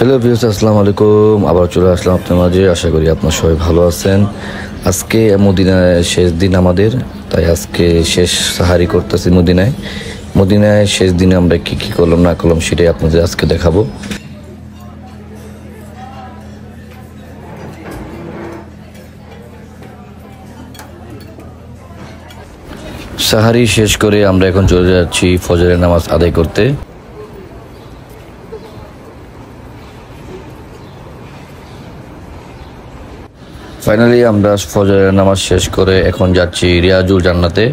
Hello viewers, আসসালামু আলাইকুম। আবার চলে আসলাম আপনার মাঝে। আশা করি আপনার সবাই ভালো আছেন। আজকে মদিনায় শেষ দিন আমাদের, তাই আজকে শেষ সাহারি করতেছি মদিনায়। মদিনায় শেষ দিনে আমরা কি কি করলাম না করলাম সেটাই আপনাদের আজকে দেখাবো। সাহারি শেষ করে আমরা এখন চলে যাচ্ছি ফজরের নামাজ আদায় করতে। ফাইনালি আমরা ফজরের নামাজ শেষ করে এখন যাচ্ছি রিয়াজুল জান্নাতে।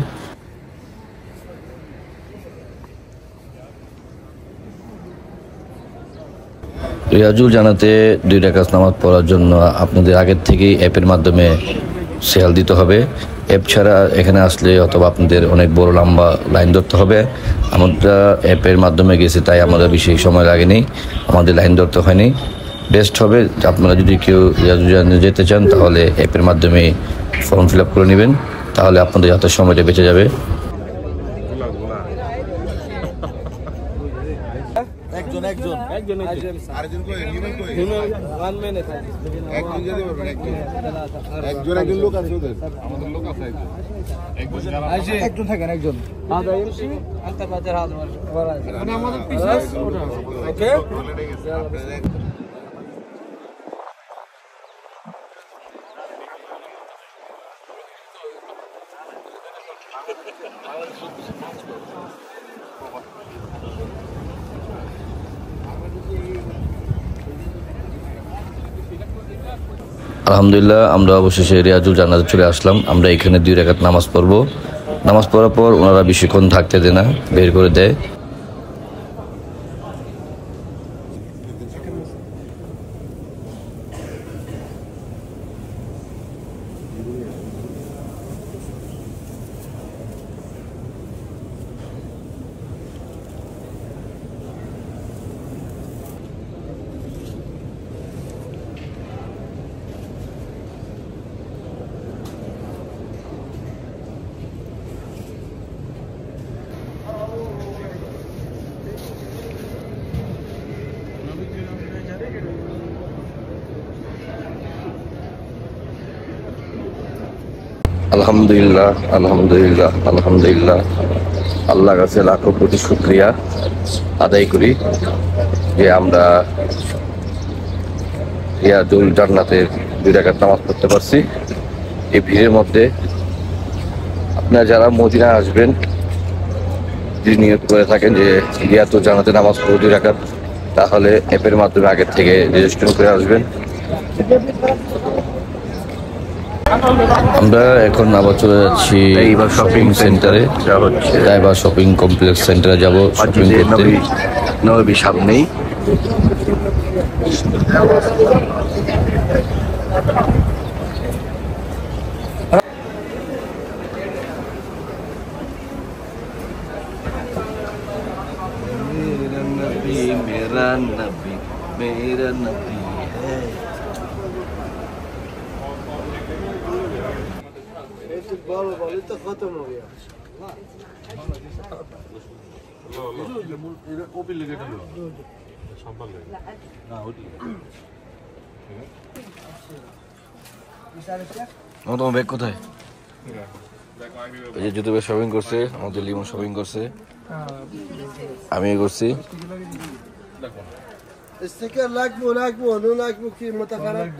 রিয়াজুল জান্নাতে 2 রাকাত নামাজ পড়ার জন্য আপনাদের আগের থেকেই অ্যাপের মাধ্যমে সেল দিতে হবে। অ্যাপ ছাড়া এখানে আসলে অথবা আপনাদের অনেক বড় লম্বা লাইন ধরতে হবে। আমরা অ্যাপের মাধ্যমে গেছি, তাই আমাদের বেশি সময় লাগেনি, আমাদের লাইন ধরতে হয়নি। বেস্ট হবে আপনারা যদি কেউ যেতে চান তাহলে অ্যাপের মাধ্যমে ফর্ম ফিল আপ করে নেবেন, তাহলে আপনাদের হাতে সময়টা বেঁচে যাবে। আলহামদুলিল্লাহ, আমরা অবশেষে রিয়াজুল জান্নাতে চলে আসলাম। আমরা এখানে 2 রাকাত নামাজ পড়বো। নামাজ পড়ার পর ওনারা বেশিক্ষণ থাকতে দেয় না, বের করে দেয়। আলহামদুলিল্লাহ, আলহামদুলিল্লাহ, আলহামদুলিল্লাহ। আল্লাহর কাছে লাখো কোটি শুকরিয়া আদায় করি যে আমরা রিয়াজুল জান্নাতের 2 রাকাত নামাজ পড়তে পারছি এই ভিড়ের মধ্যে। আপনারা যারা মদিনা আসবেন, যদি নিয়ত করে থাকেন যে রিয়াজুল জান্নাতে নামাজ পড়ব 2 রাকাত, তাহলে অ্যাপের মাধ্যমে আগের থেকে রেজিস্ট্রেশন করে আসবেন। আমরা এখন আবার চলে যাচ্ছি শপিং সেন্টারে, তাইবা শপিং কমপ্লেক্স সেন্টারে যাব শপিং করতে। নবী সামনেই मेरा नबी मेरा नबी है। انت ختم हो गया তোমার ব্যাগ কোথায়? এই যে জুতো ব্যাগ শপিং করছে, আমাদের লিমন শপিং করছে, আমি করছি। السكر لاكبو نو لاكبو كثير متفرق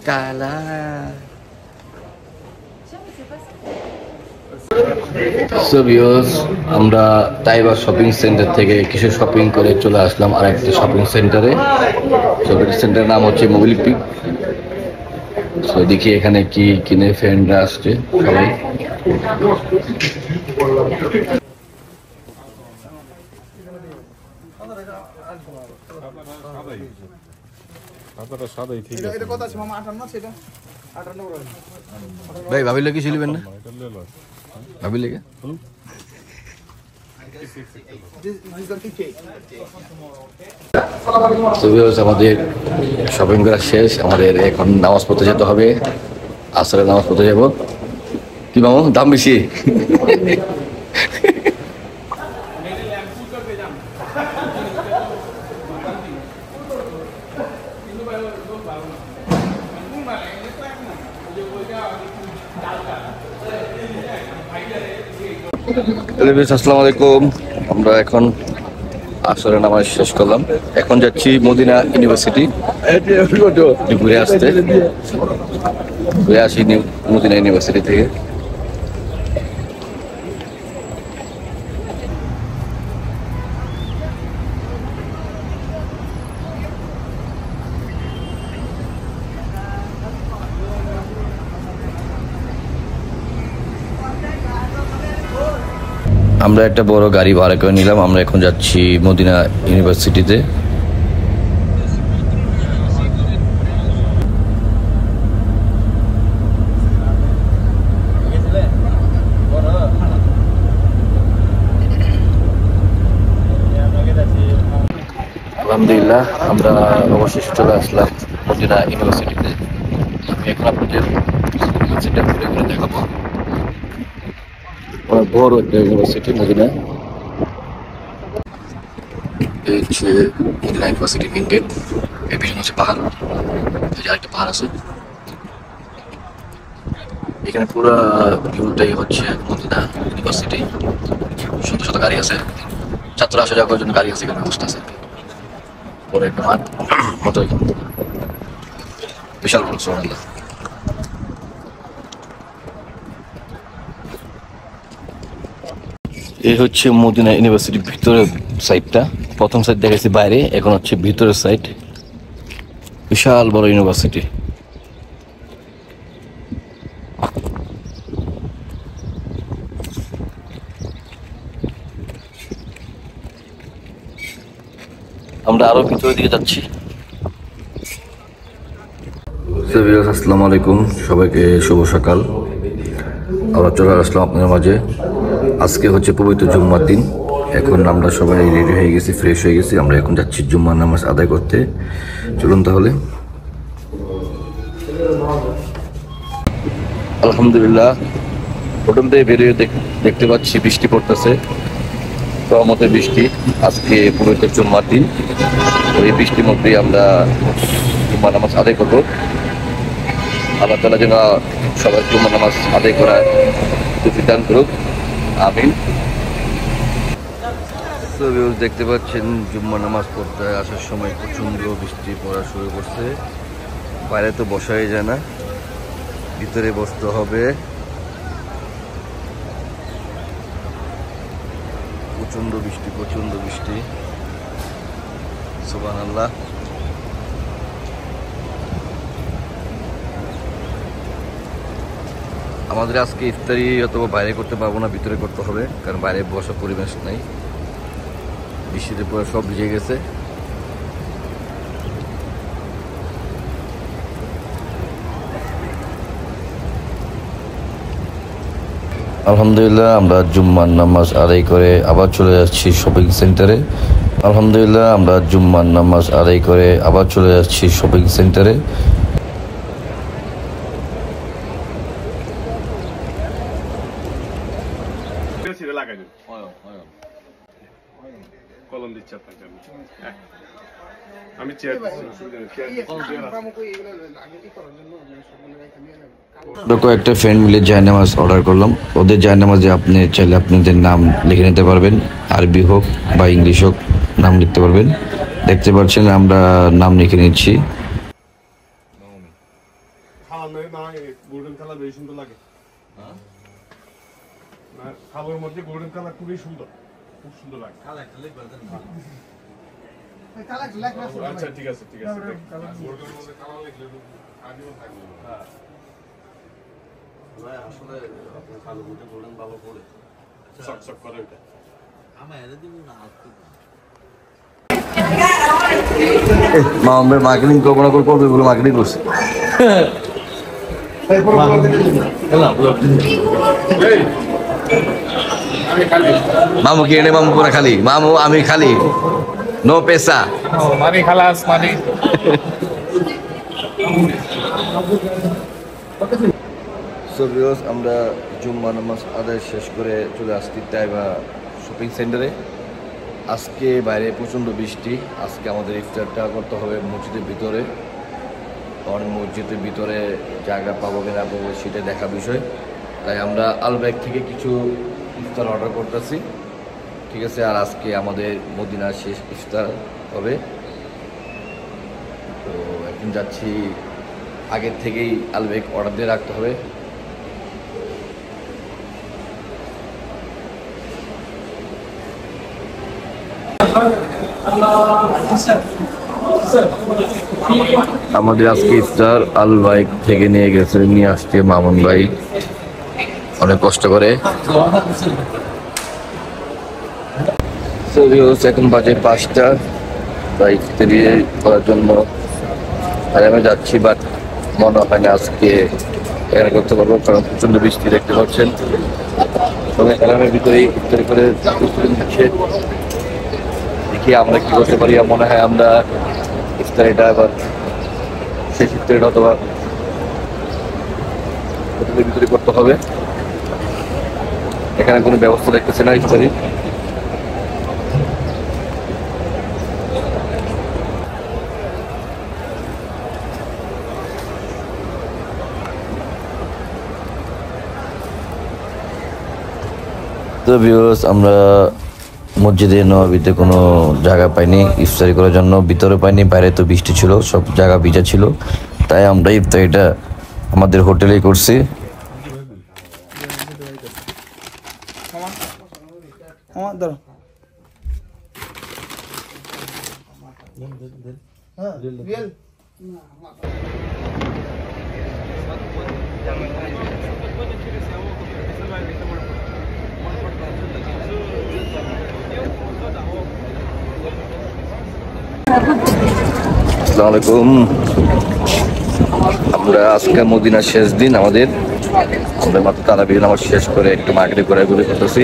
কালা আমরা তাইবা শপিং সেন্টার থেকে কিছু শপিং করে চলে আসলাম আরেকটা শপিং সেন্টারে। শপিং সেন্টারের নাম হচ্ছে মোবিল পিক। দেখি এখানে কি কিনে ফ্রেন্ডরা আসছে সবাই। আপনারা সাদাই ঠিক আছে। এটা কত আছে মামা 58 সেটা ভাই ভাবির লেগে ছিলিবেন না ভাবির লেগে আমাদের শপিং করা শেষ আমাদের এখন নামাজ পড়তে যেতে হবে আসলে নামাজ পড়তে যাবো কি মামু দাম বেশি আসসালামু আলাইকুম আমরা এখন আসরে নামাজ শেষ করলাম এখন যাচ্ছি মদিনা ইউনিভার্সিটি ঘুরে আসতে ঘুরে আসি মদিনা ইউনিভার্সিটি থেকে আমরা একটা বড় গাড়ি ভাড়া করে নিলাম আমরা এখন যাচ্ছি মদিনা ইউনিভার্সিটিতে আলহামদুলিল্লাহ আমরা অবশেষে চলে আসলাম মদিনা ইউনিভার্সিটিতে আমি এখন আপনাদের ইউনিভার্সিটিটা ঘুরে ঘুরে দেখাবো বড় একটা ইউনিভার্সিটি মদিনা এই হচ্ছে মদিনা ইউনিভার্সিটি মেইন গেট এর পিছনে হচ্ছে পাহাড় এই যে আরেকটা পাহাড় আছে এখানে পুরো ভিউটাই হচ্ছে মদিনা ইউনিভার্সিটি শত শত গাড়ি আছে ছাত্র আসা যাওয়ার জন্য গাড়ি আছে এখানে ব্যবস্থা আছে বড় একটা মাঠ মতো বিশাল বড় সুবহানাল্লাহ এই হচ্ছে মদিনা ইউনিভার্সিটির ভিতরের সাইডটা প্রথম সাইড দেখাচ্ছি বাইরে এখন হচ্ছে ভিতরের সাইড বিশাল বড় ইউনিভার্সিটি আমরা আরো ভিতরের দিকে যাচ্ছি আসসালামু আলাইকুম সবাইকে শুভ সকাল আমরা চলে আসলাম আপনাদের মাঝে আজকে হচ্ছে পবিত্র জুম্মার দিন এখন আমরা সবাই রেডি হয়ে গেছি ফ্রেশ হয়ে গেছি আমরা এখন যাচ্ছি জুম্মার নামাজ আদায় করতে চলুন তাহলে আলহামদুলিল্লাহ প্রথম থেকে বেরিয়ে দেখতে পাচ্ছি বৃষ্টি পড়তেছে রহমতের বৃষ্টি আজকে পবিত্র জুম্মার দিন এই বৃষ্টির মধ্যেই আমরা জুম্মার নামাজ আদায় করব আল্লাহ তাআলা যেন সবাই জুম্মার নামাজ আদায় করার তৌফিক দান করুক আমিন দেখতে পাচ্ছেন জুম্মার নামাজ পড়তে আসার সময় প্রচন্ড বৃষ্টি পড়া শুরু করছে বাইরে তো বসাই যায় না ভিতরে বসতে হবে প্রচন্ড বৃষ্টি সুবহানাল্লাহ আমাদের আজকে ইফতারি অথবা বাইরে করতে পারবো না ভিতরে করতে হবে কারণ বাইরে বসার পরিবেশ নাই বৃষ্টিতে পুরো সব ভিজে গেছে আলহামদুলিল্লাহ আমরা জুম্মার নামাজ আদায় করে আবার চলে যাচ্ছি শপিং সেন্টারে কলম দিচ্ছি আপনাকে আমি চেয়ার কয়েকটা ফ্রেন্ড মিলে জায়নামাজ অর্ডার করলাম ওদের জায়নামাজে আপনি চাইলে আপনাদের নাম লিখে নিতে পারবেন আরবি হোক বা ইংলিশ হোক নাম লিখতে পারবেন দেখতে পাচ্ছেন আমরা নাম লিখে নিচ্ছি গোল্ডেন কালার বেশি সুন্দর লাগে খাবারের মধ্যে গোল্ডেন কালার খুবই সুন্দর খুব সুন্দর লাগে আচ্ছা ঠিক আছে আসলে কালো মধ্যে গোল্ডেন ভালো করে চকচক করে ওটা মার্কেটিং করবো না করবে বলে মার্কেটিং করছে মামু কি এনে মামু পুরা খালি মামু আমি খালি নো পেশা মানি খালাস মানি সো ভিউয়ার্স আমরা জুম্মা নামাজ আদায় শেষ করে চলে আসছি তাইবা শপিং সেন্টারে। আজকে বাইরে প্রচণ্ড বৃষ্টি। আজকে আমাদের ইফতারটা করতে হবে মসজিদের ভিতরে, কারণ মসজিদের ভিতরে জায়গা পাবো কিনা পাবো সেটা দেখা বিষয়। তাই আমরা আলব্যাগ থেকে কিছু ইফতার অর্ডার করতেছি, ঠিক আছে। আর আজকে আমাদের মদিনার শেষ ইফতার হবে। তো এখন যাচ্ছি, আগের থেকেই আলব্যাগ অর্ডার দিয়ে রাখতে হবে। আমাদের আজকে ইফতার আলব্যাগ থেকে নিয়ে আসছে মামুন ভাই অনেক কষ্ট করে। এখন বাজে 5টা, তাই ইফতারি করার জন্য আমি যাচ্ছি, বাট মনে হয় না আজকে এখানে করতে পারবো, কারণ প্রচন্ড বৃষ্টি দেখতে পাচ্ছেন। সবাই গ্রামের ভিতরে ইফতারি করে দিচ্ছে। দেখি আমরা কি করতে পারি। মনে হয় আমরা ইফতারিটা আবার শেষ ইফতারিটা অথবা হোটেলের ভিতরে করতে হবে। এখানে কোনো ব্যবস্থা দেখতেছে না ইফতারি। তো ভিউয়ার্স আমরা মসজিদে নববীতে কোনো জায়গা পাইনি ইফতারি করার জন্য, ভিতরে পাইনি, বাইরে তো বৃষ্টি ছিল, সব জায়গা ভিজা ছিল। তাই আমরা ইফতারিটা আমাদের হোটেলেই করছি। আসসালামু আলাইকুম। আমরা আজকে মদিনার শেষ দিন আমাদের, আমরা মাত্র তারাবির নামাজ শেষ করে একটু মার্কেটে ঘোরাঘুরি করতেছি।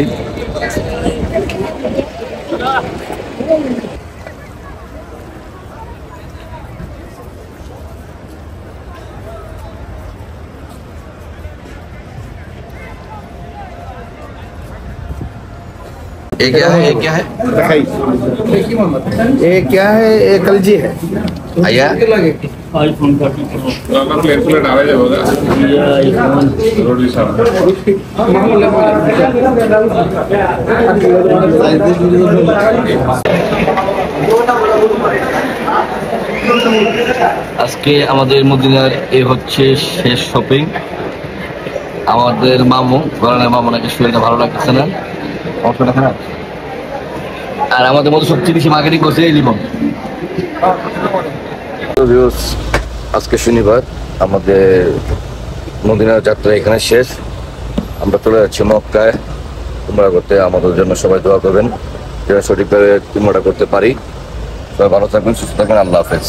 ये क्या है, ये क्या है? ये क्या है? ये कलजी है। आया आईफोन का प्लेट आवे जाएगा रोटी साहब আজকে আমাদের মদিনার এ হচ্ছে শেষ শপিং। আমাদের মামু গরানের মামু নাকি শরীরটা ভালো লাগতেছে না, অবস্থা খারাপ। আর আমাদের মধ্যে সবচেয়ে বেশি মার্কেটিং করছে এই লিমন। আজকে শনিবার, আমাদের মদিনার যাত্রা এখানে শেষ। আমরা চলে যাচ্ছি মক্কায় উমরা করতে। আমাদের জন্য সবাই দোয়া করবেন যেন সঠিকভাবে উমরাটা করতে পারি। সবাই ভালো থাকবেন, সুস্থ থাকবেন। আল্লাহ হাফেজ।